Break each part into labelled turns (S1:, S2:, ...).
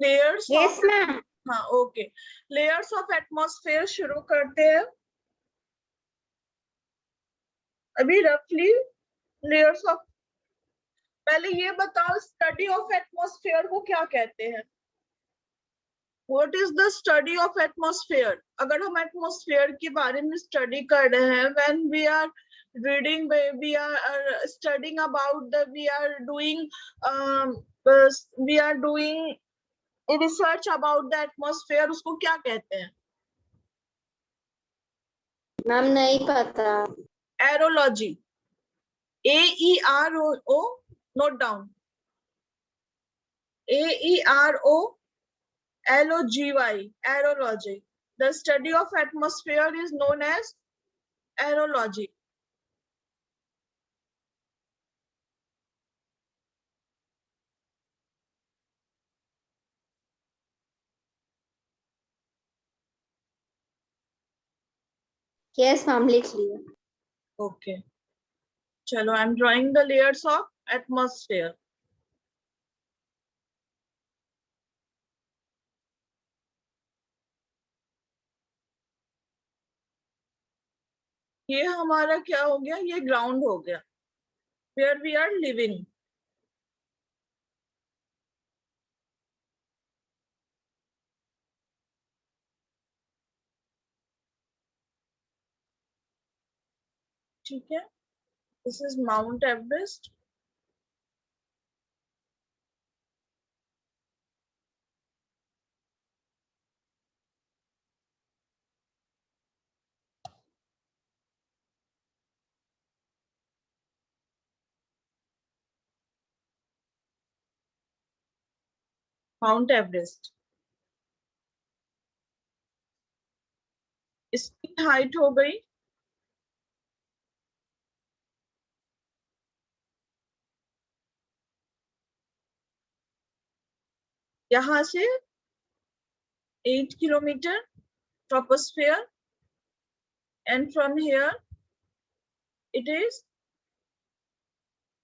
S1: Layers
S2: yes
S1: of,
S2: ma'am.
S1: हाँ okay, layers of atmosphere शुरू करते हैं। अभी रफली लेयर्स ऑफ, पहले ये बताओ स्टडी ऑफ एटमॉस्फेयर को क्या कहते हैं? What is the study of atmosphere? अगर हम एटमॉस्फेयर के बारे में स्टडी कर रहे हैं, when we are reading, we are studying about the, we are doing research about the atmosphere, उसको क्या कहते हैं?
S2: मैम नहीं पता।
S1: Aerology, AERO, note down, AEROLOGY, aerology. The study of atmosphere is known as aerology.
S2: Yes ma'am लिख लिया।
S1: Okay. Chalo, I'm drawing the layers of atmosphere. ये हमारा क्या हो गया? ये ग्राउंड हो गया, where we are living. ठीक है, this is Mount Everest. Mount Everest. इसकी हाइट हो गई यहाँ से 8 kilometre troposphere, and from here it is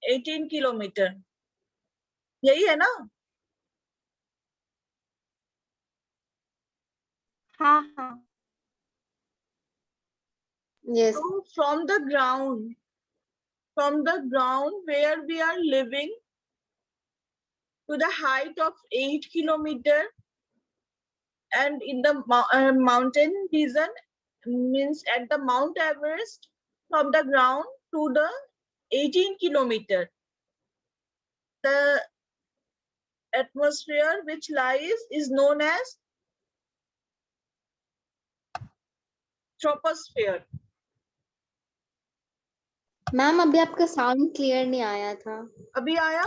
S1: 18 kilometre. यही है ना?
S2: हाँ हाँ। Yes.
S1: So from the ground where we are living to the height of 8 kilometer, and in the mountain region, means at the Mount Everest, from the ground to the 18 kilometer, the atmosphere which lies is known as troposphere.
S2: Ma'am अभी आपका sound clear नहीं आया था।
S1: अभी आया?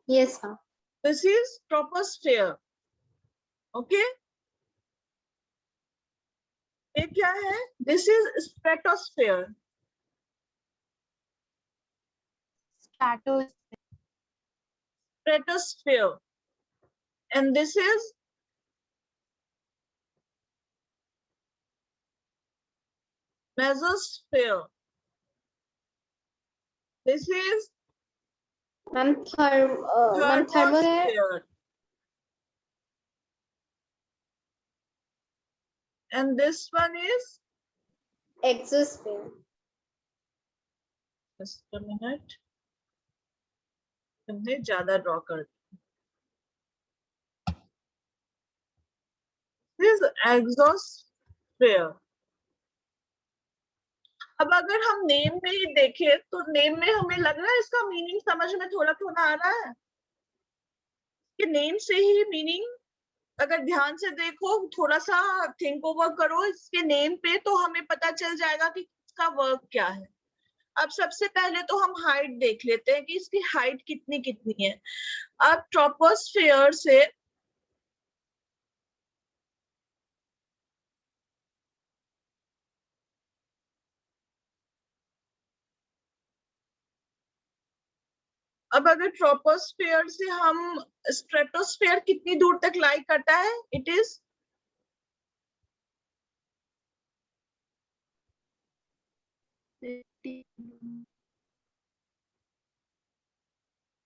S2: Yes हाँ।
S1: This is troposphere. Okay, ये क्या है? This is stratosphere. Stratosphere. And this is mesosphere. This is
S2: ma'am thermal है।
S1: thermosphere. And this one is,
S2: exosphere.
S1: just a minute, हमने ज्यादा ड्रॉ कर दिया। This is exosphere. अब अगर हम नेम में ही देखें तो नेम में हमें लग रहा है इसका मीनिंग समझ में थोड़ा थोड़ा आ रहा है कि नेम से ही मीनिंग, अगर ध्यान से देखो, थोड़ा सा थिंक ओवर करो इसके नेम पे, तो हमें पता चल जाएगा कि इसका वर्क क्या है। अब सबसे पहले तो हम हाइट देख लेते हैं कि इसकी हाइट कितनी कितनी है। अब ट्रोपोस्फियर से अब अगर ट्रोपोस्फियर से हम स्ट्रेटोस्फियर कितनी दूर तक लाई करता है? It is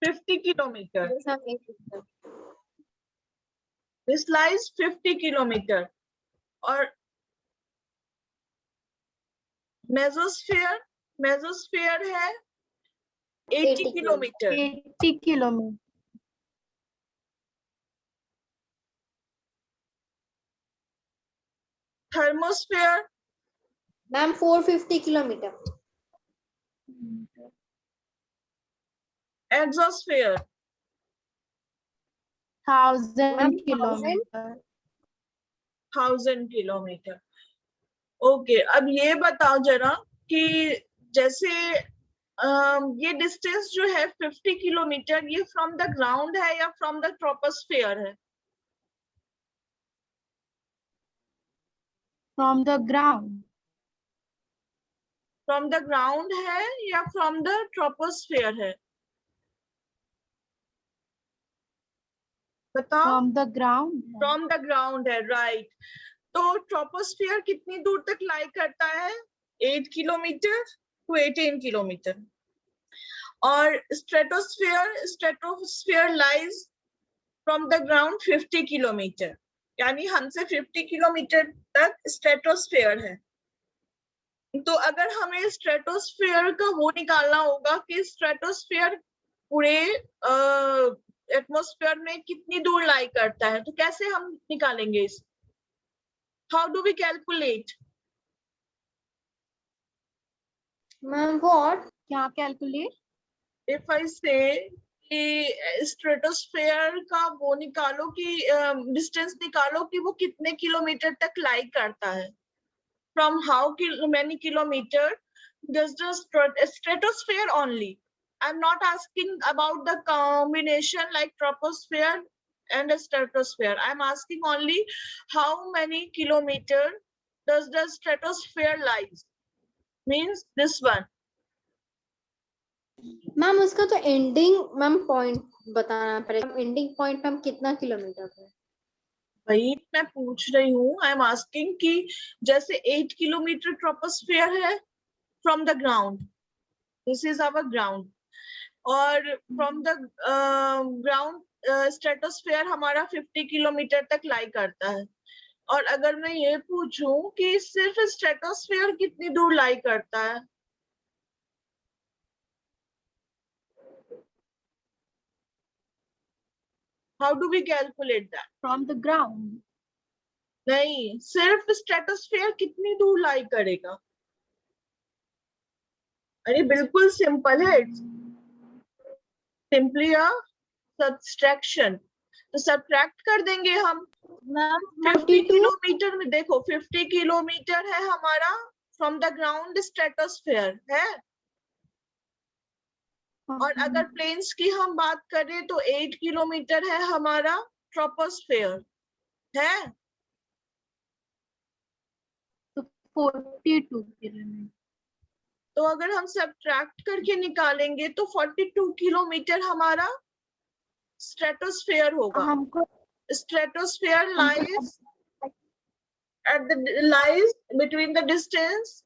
S1: 50 kilometre. This lies 50 kilometer. और मेसोस्फीयर है 80 kilometre.
S3: 80 kilometre.
S1: Thermosphere
S2: ma'am 450 kilometre.
S1: Exosphere
S3: 1000 kilometre.
S1: 1000 kilometre. Okay, अब ये बताओ जरा कि जैसे ये डिस्टेंस जो है 50 किलोमीटर, ये फ्रॉम द ग्राउंड है या फ्रॉम द ट्रोपोस्फियर है?
S3: From the ground.
S1: From the ground है या फ्रॉम द ट्रोपोस्फियर है? बताओ.
S3: From the ground.
S1: From the ground है, राइट. तो ट्रोपोस्फियर कितनी दूर तक लाई करता है? 8 किलोमीटर टू 18 किलोमीटर. और stratosphere lies from the ground 50 kilometre. यानी हमसे 50 किलोमीटर तक स्ट्रेटोस्फियर है. तो अगर हमें स्ट्रेटोस्फियर का वो निकालना होगा कि स्ट्रेटोस्फियर पूरे एटमॉस्फेयर में कितनी दूर लाई करता है, तो कैसे हम निकालेंगे इस? How do we calculate?
S2: Ma'am what?
S3: क्या कैलकुलेट?
S1: इफ आई से कि स्ट्रेटोस्फेयर का वो निकालो कि डिस्टेंस निकालो कि वो कितने किलोमीटर तक लाई करता है. From how many kilometer does the stratosphere only? I'm not asking about the combination like troposphere and a stratosphere. I'm asking only how many kilometer does the stratosphere lies? Means this one.
S2: Ma'am उसका तो ending ma'am point बताना पड़ेगा. Ending point ma'am कितना kilometre है?
S1: वही मैं पूछ रही हूँ. आई एम आस्किंग कि जैसे 8 किलोमीटर ट्रोपोस्फियर है from the ground. This is our ground. और फ्रॉम द ग्राउंड स्ट्रेटोस्फेयर हमारा 50 किलोमीटर तक लाई करता है. और अगर मैं ये पूछूं कि सिर्फ स्ट्रेटोस्फेयर कितनी दूर लाई करता है? How do we calculate that?
S3: From the ground.
S1: नहीं, सिर्फ स्ट्रेटोस्फेयर कितनी दूर लाई करेगा? अरे बिल्कुल सिंपल है. सिंपली अ सब्सट्रैक्शन. तो सब्ट्रैक्ट कर देंगे हम.
S2: मैम
S1: 50
S2: 42.
S1: किलोमीटर में देखो 50 किलोमीटर है हमारा फ्रॉम द ग्राउंड स्ट्रेटोस्फेयर है. और अगर प्लेन्स की हम बात करें तो 8 किलोमीटर है हमारा ट्रोपोस्फेयर है.
S3: 42 किलोमीटर.
S1: तो अगर हम सब्ट्रैक्ट करके निकालेंगे तो 42 किलोमीटर हमारा स्ट्रेटोस्फेयर होगा.
S3: हमको
S1: stratosphere lies between the distance.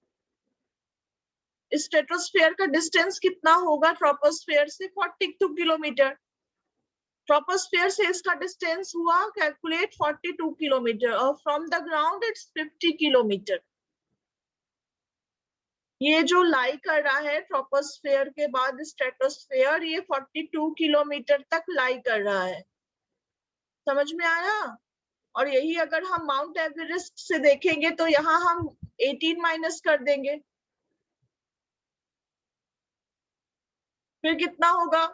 S1: Stratosphere का डिस्टेंस कितना होगा ट्रोपोस्फेयर से? 42 किलोमीटर. ट्रोपोस्फेयर से इसका डिस्टेंस हुआ कैलकुलेट 42 किलोमीटर. और from the ground it's 50 kilometre. ये जो लाई कर रहा है ट्रोपोस्फेयर के बाद स्ट्रेटोस्फेयर, ये 42 किलोमीटर तक लाई कर रहा है. समझ में आया? और यही अगर हम माउंट एवरेस्ट से देखेंगे तो यहाँ हम 18 माइनस कर देंगे. फिर कितना होगा?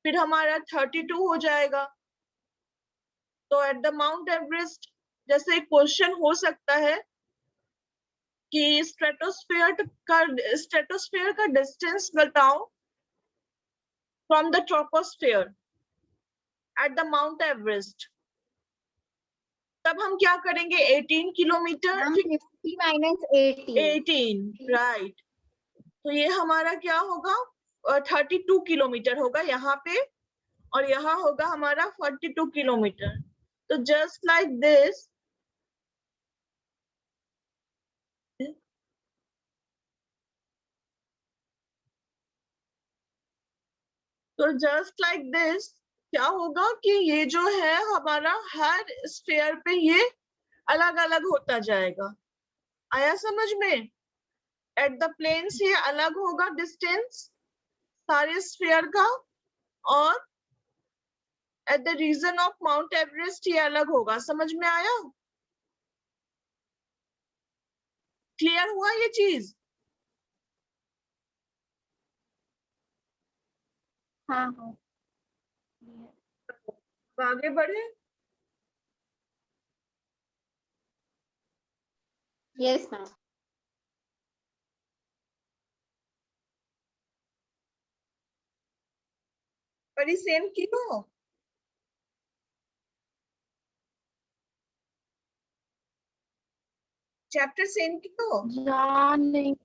S1: फिर हमारा 32 हो जाएगा. तो एट द माउंट एवरेस्ट जैसे क्वेश्चन हो सकता है कि स्ट्रेटोस्फेयर का डिस्टेंस बताओ from the troposphere at the mount Everest. तब हम क्या करेंगे? 18 किलोमीटर.
S2: 50 minus
S1: 18 right. तो ये हमारा क्या होगा? 32 किलोमीटर होगा यहाँ पे. और यहाँ होगा हमारा 42 किलोमीटर. तो just like this So just like this, क्या होगा कि ये जो है हमारा हर स्फीयर पे ये अलग अलग होता जाएगा। आया समझ में? एट द प्लेन्स ये अलग होगा डिस्टेंस सारे स्फीयर का, और at the region of Mount Everest ये अलग होगा। समझ में आया? क्लियर हुआ ये चीज?
S3: हाँ हाँ
S1: अब आगे बढ़े।
S2: Yes ma'am.
S1: बड़ी सेम की हो? चैप्टर सेम की हो?
S3: जान नहीं,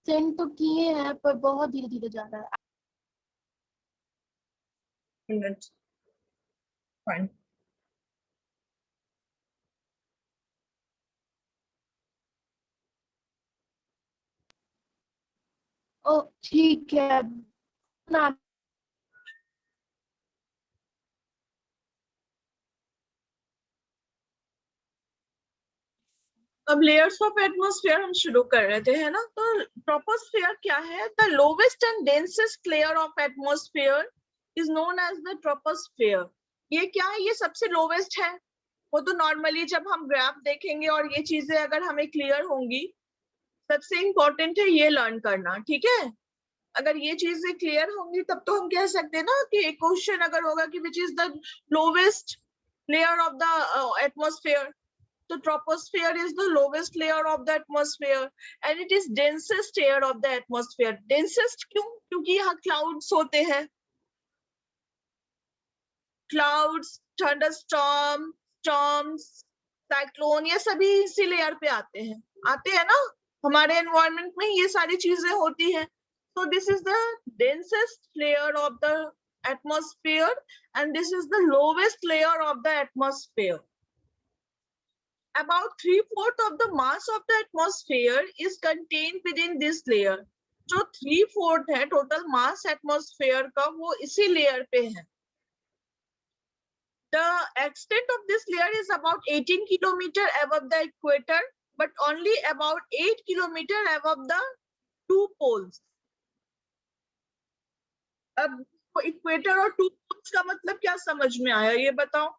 S3: सेंड तो किए हैं पर बहुत धीरे धीरे जा रहा है।
S1: Minute, fine.
S3: ओ ठीक है ना।
S1: अब लेयर्स ऑफ एटमॉस्फेयर हम शुरू कर रहे थे, है ना? तो ट्रोपोस्फेयर क्या है? The lowest and densest layer of atmosphere is known as the troposphere. ये क्या है? ये सबसे लोवेस्ट है। वो तो नॉर्मली जब हम ग्राफ देखेंगे और ये चीजें अगर हमें क्लियर होंगी, सबसे इंपॉर्टेंट है ये लर्न करना, ठीक है? अगर ये चीजें क्लियर होंगी तब तो हम कह सकते हैं ना कि एक क्वेश्चन अगर होगा कि which is the lowest layer of the atmosphere, तो troposphere is the lowest layer of the atmosphere and it is densest layer of the atmosphere. Densest क्यों? क्योंकि यहाँ clouds होते हैं, clouds, thunderstorm, storms, cyclone, ये सभी इसी लेयर पे आते हैं ना? हमारे एनवायरनमेंट में ये सारी चीजें होती हैं। So this is the densest layer of the atmosphere and this is the lowest layer of the atmosphere. About 3/4 of the mass of the atmosphere is contained within this layer. जो 3/4 है total mass atmosphere का, वो इसी layer पे है। The extent of this layer is about 18 kilometer above the equator, but only about 8 kilometer above the two poles. अब equator और two poles का मतलब क्या समझ में आया, ये बताओ?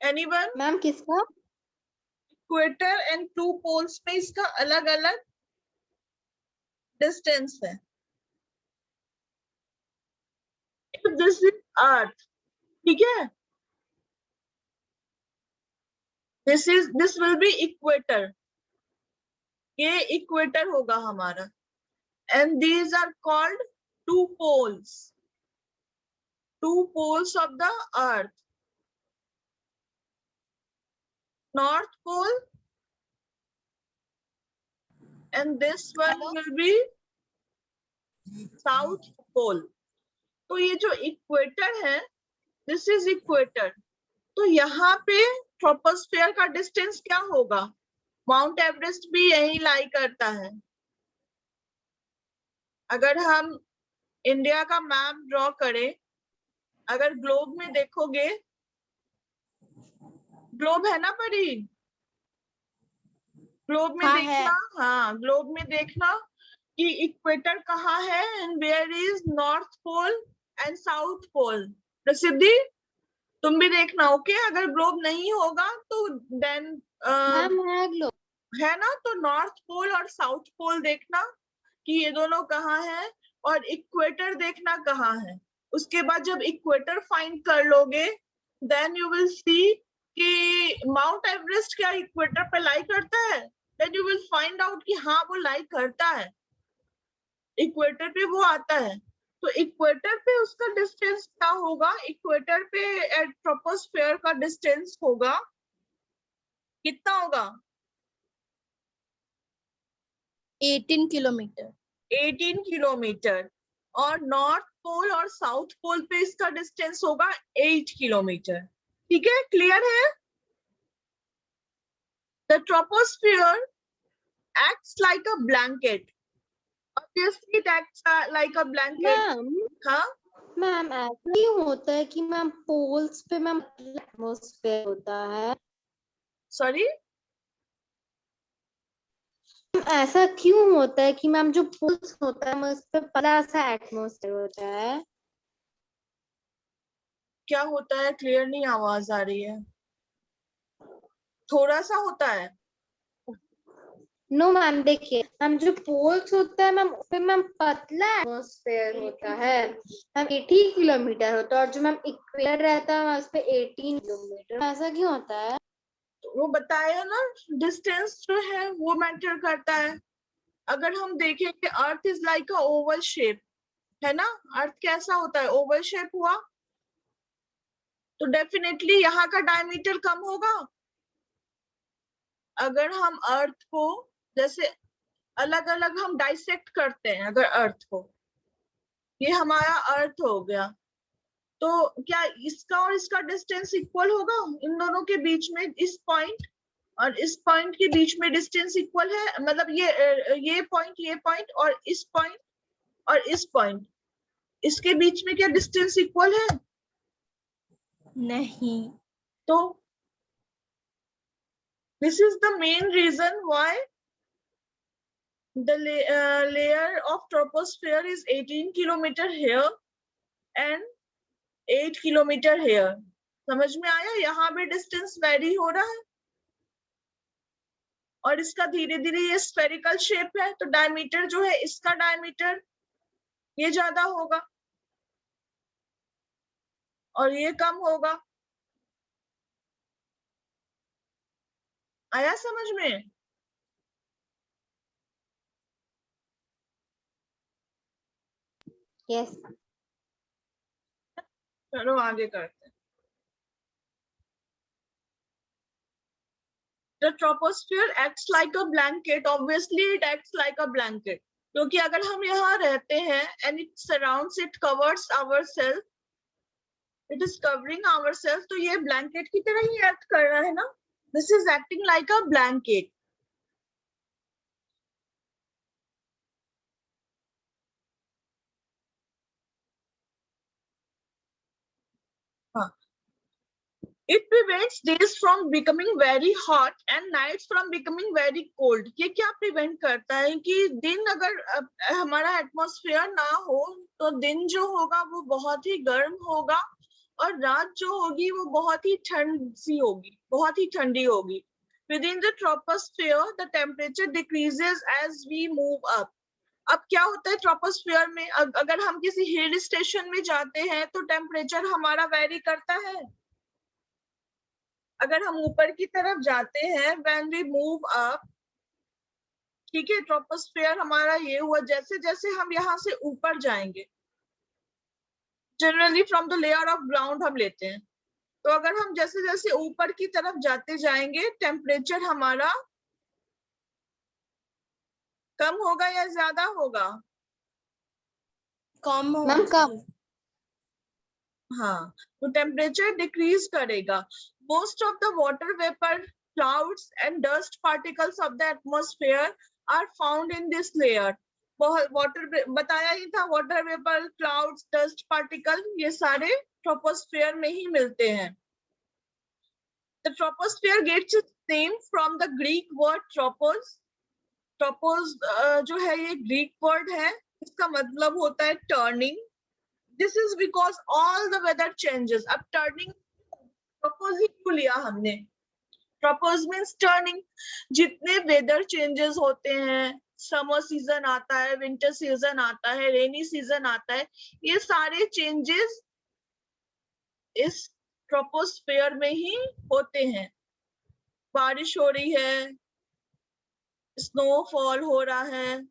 S1: Anyone?
S2: मैम किसका?
S1: इक्वेटर एंड टू पोल्स में इसका अलग अलग डिस्टेंस है। दिस इज अर्थ, ठीक है? दिस विल बी इक्वेटर, ये इक्वेटर होगा हमारा। And these are called two poles of the earth. North pole and this one will be south pole. तो ये जो इक्वेटर है, दिस इज इक्वेटर। तो यहाँ पे ट्रोपोस्फेयर का डिस्टेंस क्या होगा? माउंट एवरेस्ट भी यही लाई करता है। अगर हम इंडिया का मैप ड्रॉ करें, अगर ग्लोब में देखोगे, ग्लोब है ना परी? ग्लोब में
S3: हाँ,
S1: देखना, हाँ ग्लोब में देखना कि इक्वेटर कहाँ है and where is north pole and south pole. प्रसिद्धि तुम भी देखना, ओके? अगर ग्लोब नहीं होगा तो देन
S2: मैम है ग्लोब।
S1: है ना, तो नॉर्थ पोल और साउथ पोल देखना कि ये दोनों कहाँ है, और इक्वेटर देखना कहाँ है। उसके बाद जब इक्वेटर फाइंड कर लोगे, देन यू विल सी कि माउंट एवरेस्ट क्या इक्वेटर पे लाई करता है। Then you will find out कि हाँ वो लाई करता है, इक्वेटर पे वो आता है। तो इक्वेटर पे उसका डिस्टेंस क्या होगा? इक्वेटर पे ट्रोपोस्फेयर का डिस्टेंस होगा, कितना होगा?
S3: 18 किलोमीटर।
S1: 18 किलोमीटर। और नॉर्थ पोल और साउथ पोल पे इसका डिस्टेंस होगा 8 किलोमीटर। ठीक है, क्लियर है? The troposphere acts like a blanket, और obviously it acts like a blanket.
S2: Ma'am
S1: हाँ,
S2: मैम ऐसा नहीं होता है कि मैम पोल्स पे मैम एटमॉस्फेयर होता है,
S1: sorry,
S2: ऐसा क्यों होता है कि मैम जो पोल्स होता है उस पे पतला सा एटमॉस्फेयर होता है?
S1: क्या होता है? क्लियर नहीं आवाज आ रही है। थोड़ा सा होता है।
S2: नो मैम देखिए मैम जो पोल्स होता है मैम उस पे मैम पतला एटमॉस्फेयर होता है मैम 80 किलोमीटर होता है, और जो मैम इक्वेटर रहता है उस पे 18 किलोमीटर। ऐसा क्यों होता है?
S1: वो बताया ना, डिस्टेंस जो है वो मैटर करता है। अगर हम देखें कि earth is like a Oval shape, है ना, अर्थ कैसा होता है? ओवल शेप हुआ, तो डेफिनेटली यहाँ का डायमीटर कम होगा। अगर हम अर्थ को जैसे अलग अलग हम डाइसेक्ट करते हैं, अगर अर्थ को, ये हमारा अर्थ हो गया, तो क्या इसका और इसका डिस्टेंस इक्वल होगा? इन दोनों के बीच में इस पॉइंट और इस पॉइंट के बीच में डिस्टेंस इक्वल है? मतलब ये पॉइंट और इस पॉइंट और इस पॉइंट, इसके बीच में क्या डिस्टेंस इक्वल है?
S3: नहीं।
S1: तो this is the main reason why the layer of troposphere is 18 kilometer here and 8 kilometer here. समझ में आया? यहाँ पे डिस्टेंस वेरी हो रहा है और इसका धीरे धीरे ये स्फेरिकल शेप है, तो डायमीटर जो है, इसका डायमीटर ये ज्यादा होगा और ये कम होगा। आया समझ में?
S2: यस।
S1: चलो आगे करते हैं। The troposphere acts like a blanket. Obviously, it acts like a blanket. क्योंकि अगर हम यहाँ रहते हैं and it surrounds, it covers ourselves, it is covering ourselves, तो ये blanket की तरह ही act कर रहा है ना? This is acting like a blanket. हाँ. It prevents days from becoming very hot and nights from becoming very cold. ये क्या prevent करता है कि दिन अगर हमारा एटमॉस्फेयर ना हो तो दिन जो होगा वो बहुत ही गर्म होगा और रात जो होगी वो बहुत ही ठंड सी होगी, बहुत ही ठंडी होगी. Within the troposphere, the temperature decreases as we move up. अब क्या होता है ट्रोपोस्फियर में? अगर हम किसी हिल स्टेशन में जाते हैं तो टेम्परेचर हमारा वेरी करता है. अगर हम ऊपर की तरफ जाते हैं, when we move up, ठीक है, ट्रोपोस्फियर हमारा ये हुआ, जैसे जैसे हम यहाँ से ऊपर जाएंगे, generally from the layer of ground हम लेते हैं, तो अगर हम जैसे जैसे ऊपर की तरफ जाते जाएंगे, टेम्परेचर हमारा कम होगा या ज्यादा होगा?
S3: कम
S2: मैम कम।
S1: हाँ, तो टेम्परेचर डिक्रीज करेगा. Most of the water vapour, clouds and dust particles of the atmosphere are found in this layer. बहुत वाटर बताया ही था, water vapour, clouds, dust particle, ये सारे ट्रोपोस्फेयर में ही मिलते हैं. The troposphere gets its name from the Greek word tropos. Tropos जो है ये ग्रीक वर्ड है, इसका मतलब होता है turning. This is because all the weather changes. अब turning tropos ही क्यों लिया हमने? Tropos means turning. जितने weather changes होते हैं, समर सीजन आता है, विंटर सीजन आता है, रेनी सीजन आता है, ये सारे चेंजेस इस ट्रोपोस्फेयर में ही होते हैं. बारिश हो रही है, स्नोफॉल हो रहा है,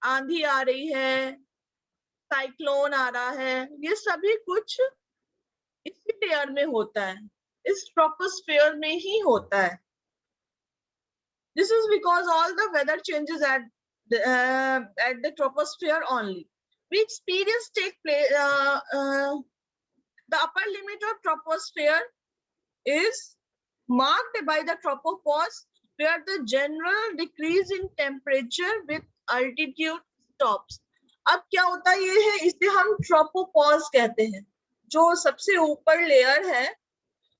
S1: आंधी आ रही है, साइक्लोन आ रहा है, ये सभी कुछ इसी लेयर में होता है, इस ट्रोपोस्फेयर में ही होता है. This is because all the weather changes at the troposphere only. We experience take place. The upper limit of troposphere is marked by the tropopause, where the general decrease in temperature with altitude stops. अब क्या होता है, ये है, इसे हम tropopause कहते हैं, जो सबसे ऊपर लेयर है।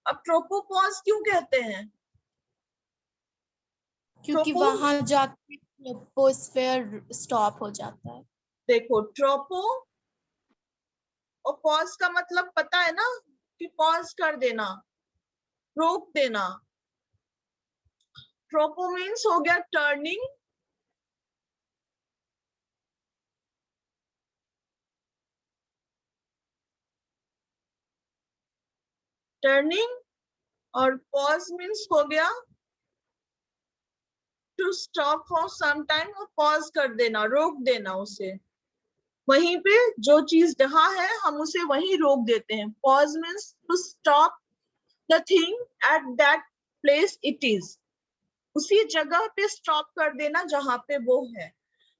S1: अब ट्रोपोपॉज क्यों कहते हैं?
S3: क्योंकि वहां जाके ट्रोपोस्फेयर स्टॉप हो जाता है।
S1: देखो, ट्रोपो और पॉज का मतलब पता है ना, कि पॉज कर देना, रोक देना। ट्रोपो मीन्स हो गया टर्निंग, टर्निंग, और पॉज मीन्स हो गया to stop for some time, और पॉज कर देना, रोक देना उसे। वहीं पे जो चीज जहां है हम उसे वहीं रोक देते हैं। Pause means to stop the thing at that place it is, उसी जगह पे स्टॉप कर देना जहां पे वो है।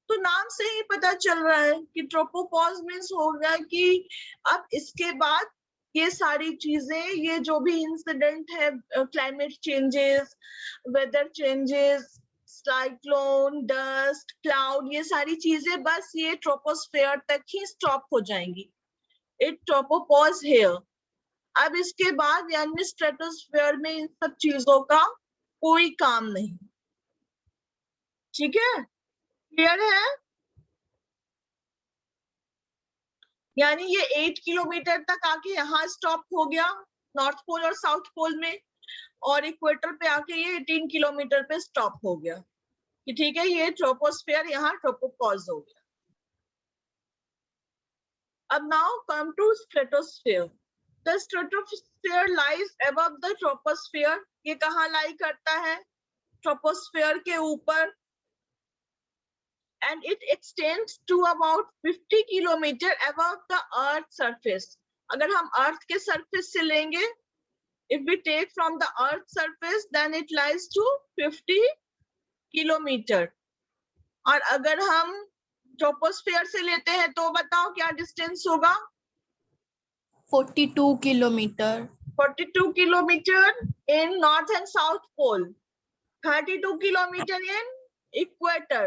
S1: तो नाम से ही पता चल रहा है कि ट्रोपोपॉज मीन्स हो गया कि अब इसके बाद ये सारी चीजें, ये जो भी इंसिडेंट है, climate changes, weather changes, cyclone, dust, cloud, ये सारी चीजें बस ये ट्रोपोस्फेयर तक ही स्टॉप हो जाएंगी। It tropopause here. अब इसके बाद यानी स्ट्रेटोस्फेयर में इन सब चीजों का कोई काम नहीं। ठीक है, क्लियर है? यानी ये 8 किलोमीटर तक आके यहाँ स्टॉप हो गया, नॉर्थ पोल और साउथ पोल में, और इक्वेटर पे आके ये 18 किलोमीटर पे स्टॉप हो गया। कि ठीक है, ये ट्रोपोस्फेयर यहाँ ट्रोपोपॉज हो गया। अब now come to stratosphere. The stratosphere lies above the troposphere. ये कहाँ लाई करता है? ट्रोपोस्फेयर के ऊपर। And it extends to about 50 kilometer above the earth surface. अगर हम अर्थ के सरफेस से लेंगे, if we take from the earth surface, then it lies to 50 kilometer. और अगर हम ट्रोपोस्फेयर से लेते हैं तो बताओ क्या डिस्टेंस होगा?
S3: 42 kilometre.
S1: 42 kilometer in north and south pole, 32 kilometer in equator.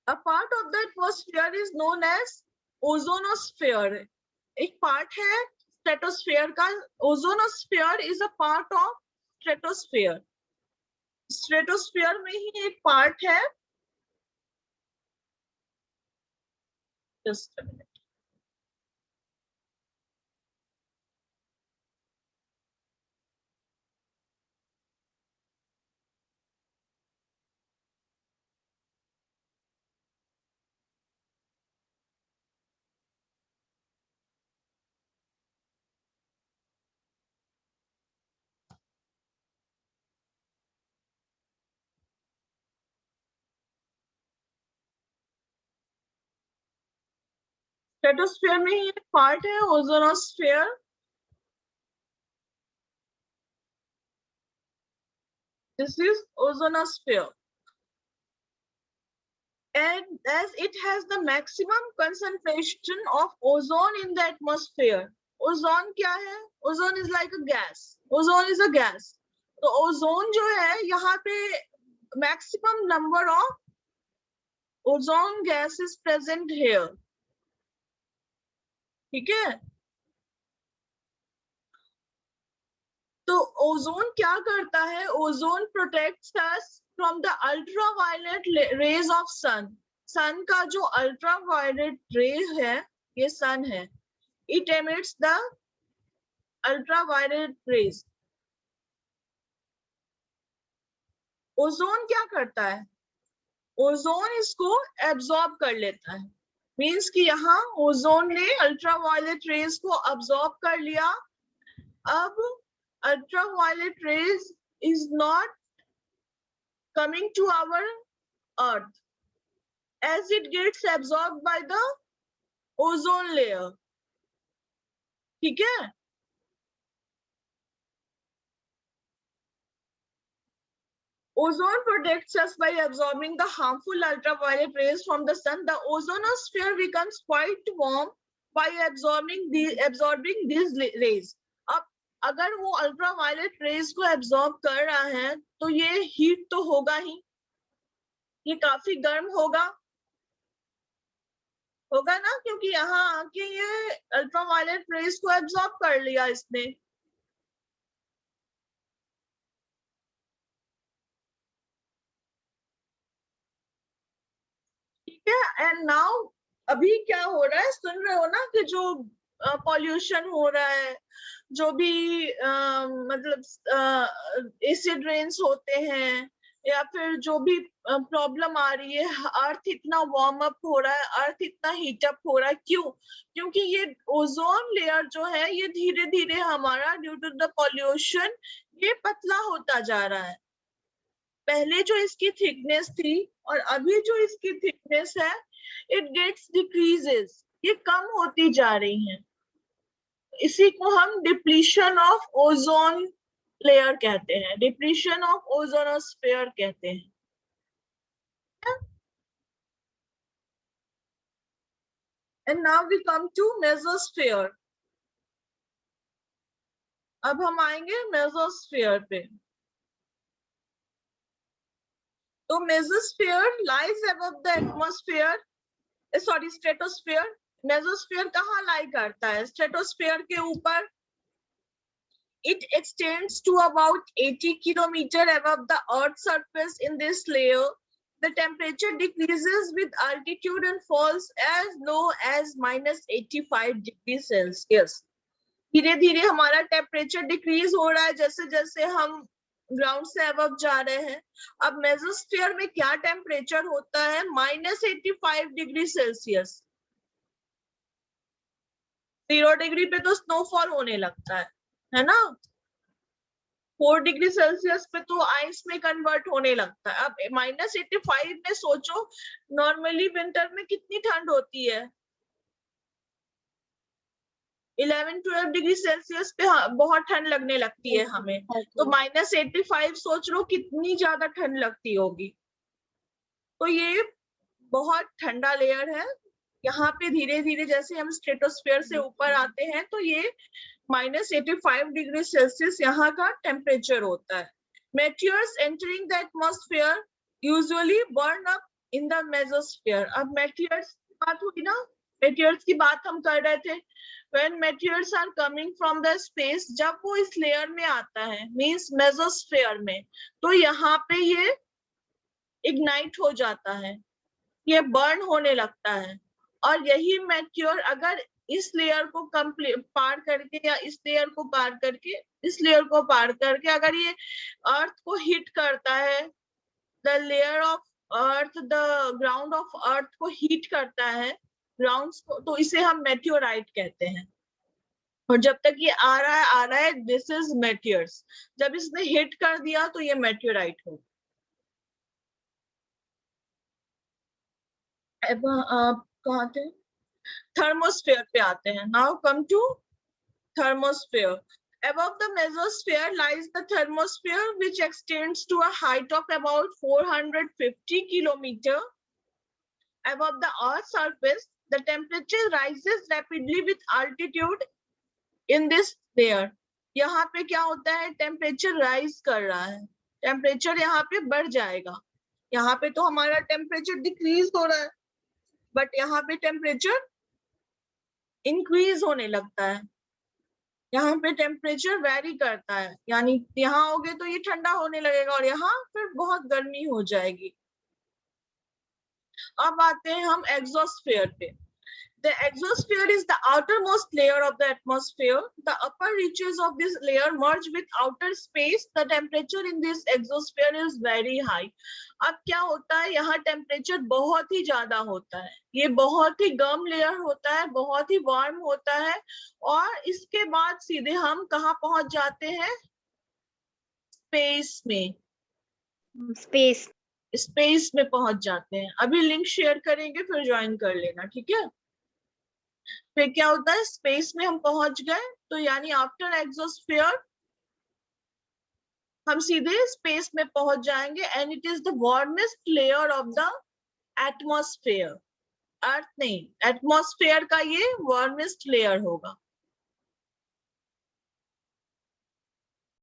S1: A part of the atmosphere is known as ozonosphere. एक पार्ट है स्ट्रेटोस्फेयर का, ozonosphere is a part of stratosphere. Stratosphere में ही एक पार्ट है। Just a minute. स्ट्रेटोस्फेयर में ही एक part है ozonosphere. This is ozonosphere. And as it has the maximum concentration of ozone in the atmosphere. Ozone क्या है? Ozone is like a gas. Ozone is a gas. तो ozone जो है यहाँ पे maximum number of ozone gas is present here. ठीक है, तो ओजोन क्या करता है? Ozone protects us from the ultraviolet rays of sun. Sun का जो अल्ट्रावायलेट रे है, ये सन है, it emits the ultraviolet rays. Ozone क्या करता है? ओजोन इसको एब्जॉर्ब कर लेता है। मीन्स कि यहाँ ओजोन ने अल्ट्रावायलेट रेज को अब्सॉर्ब कर लिया। अब ultraviolet rays is not coming to our earth as it gets absorbed by the ozone layer. ठीक है, ozone protects us by absorbing the harmful ultraviolet rays from the sun. The ozonosphere becomes quite warm by absorbing these rays. अब अगर वो ultraviolet rays को absorb कर रहा है तो ये हीट तो होगा ही, ये काफी गर्म होगा ना, क्योंकि यहाँ आके ये अल्ट्रावायलेट रेज को एब्जॉर्ब कर लिया इसने। ठीक है। एंड नाउ अभी क्या हो रहा है, सुन रहे हो ना कि जो पॉल्यूशन हो रहा है, जो भी मतलब एसिड रेन्स होते हैं, या फिर जो भी प्रॉब्लम आ रही है, अर्थ इतना वार्म अप हो रहा है, अर्थ इतना हीट अप हो रहा है, क्यों? क्योंकि ये ओजोन लेयर जो है ये धीरे धीरे हमारा ड्यू टू द पॉल्यूशन ये पतला होता जा रहा है। पहले जो इसकी थिकनेस थी और अभी जो इसकी थिकनेस है, इट गेट्स डिक्रीजेस, ये कम होती जा रही है। इसी को हम डिप्लीशन ऑफ ओजोन लेयर कहते हैं, डिप्लीशन ऑफ ओजोनोस्फीयर कहते हैं। And now we come to mesosphere. अब हम आएंगे मेसोस्फीयर पे। तो mesosphere lies above the atmosphere, sorry stratosphere. Mesosphere कहाँ लाई करता है? स्ट्रेटोस्फीयर के ऊपर। It extends to about 80 kilometer above the Earth's surface. In this layer, the temperature decreases with altitude and falls as low as -85 degrees Celsius. धीरे धीरे हमारा temperature decrease हो रहा है जैसे जैसे हम ग्राउंड से अबव जा रहे हैं। अब मेसोस्फीयर में क्या टेम्परेचर होता है? -85 डिग्री सेल्सियस। 0 डिग्री पे तो स्नोफॉल होने लगता है ना? 4 डिग्री सेल्सियस पे तो आइस में कन्वर्ट होने लगता है। अब -85 में सोचो नॉर्मली विंटर में कितनी ठंड होती है? 11-12 डिग्री सेल्सियस पे बहुत ठंड लगने लगती है हमें। तो -85 सोच लो कितनी ज्यादा ठंड लगती होगी। तो ये बहुत ठंडा लेयर है। यहाँ पे धीरे धीरे जैसे हम स्ट्रेटोस्फीयर से ऊपर आते हैं तो ये -85 डिग्री सेल्सियस यहाँ का टेम्परेचर होता है। Meteors entering the atmosphere usually burn up in the mesosphere. अब मेटियर्स की बात हुई ना, मेटियर्स की बात हम कर रहे थे। When meteors are coming from the space, जब वो इस लेयर में आता है मीन्स मेसोस्फीयर में, तो यहाँ पे ये इग्नाइट हो जाता है, ये बर्न होने लगता है। और यही मेटियोर अगर इस लेयर को पार करके या इस लेयर को पार करके इस लेयर को पार करके अगर ये अर्थ को हिट करता है, the layer of earth, the ground of earth को हिट करता है ग्राउंड को, तो इसे हम मेटियोराइट कहते हैं। और जब तक ये आ रहा है दिस इज मेटियर्स। जब इसने हिट कर दिया तो ये मेटियोराइट हो। कहाँ थे? थर्मोस्फीयर पे आते हैं। Now come to thermosphere. Above the mesosphere lies the thermosphere, which extends to a height of about 450 kilometers above the Earth's surface. The temperature rises rapidly with altitude in this layer. यहाँ पे क्या होता है? Temperature rise कर रहा है, temperature यहाँ पे बढ़ जाएगा। यहाँ पे तो हमारा टेम्परेचर डिक्रीज हो रहा है, बट यहाँ पे टेम्परेचर इंक्रीज होने लगता है। यहाँ पे टेम्परेचर वेरी करता है, यानी यहाँ होगे तो ये ठंडा होने लगेगा और यहाँ फिर बहुत गर्मी हो जाएगी। अब आते हैं हम एक्सोस्फीयर पे। The exosphere is the outermost layer of the atmosphere. The upper reaches of this layer merge with outer space. The temperature in this exosphere is very high. अब क्या होता है? यहाँ टेम्परेचर बहुत ही ज्यादा होता है, ये बहुत ही गर्म लेयर होता है, बहुत ही वार्म होता है। और इसके बाद सीधे हम कहाँ पहुंच जाते हैं? स्पेस में। स्पेस में पहुंच जाते हैं। अभी लिंक शेयर करेंगे, फिर ज्वाइन कर लेना, ठीक है? फिर क्या होता है? स्पेस में हम पहुंच गए तो यानी आफ्टर एक्सोस्फीयर हम सीधे स्पेस में पहुंच जाएंगे। And it is the warmest layer of the atmosphere. Earth नहीं, एटमॉस्फेयर का ये वार्मेस्ट लेयर होगा।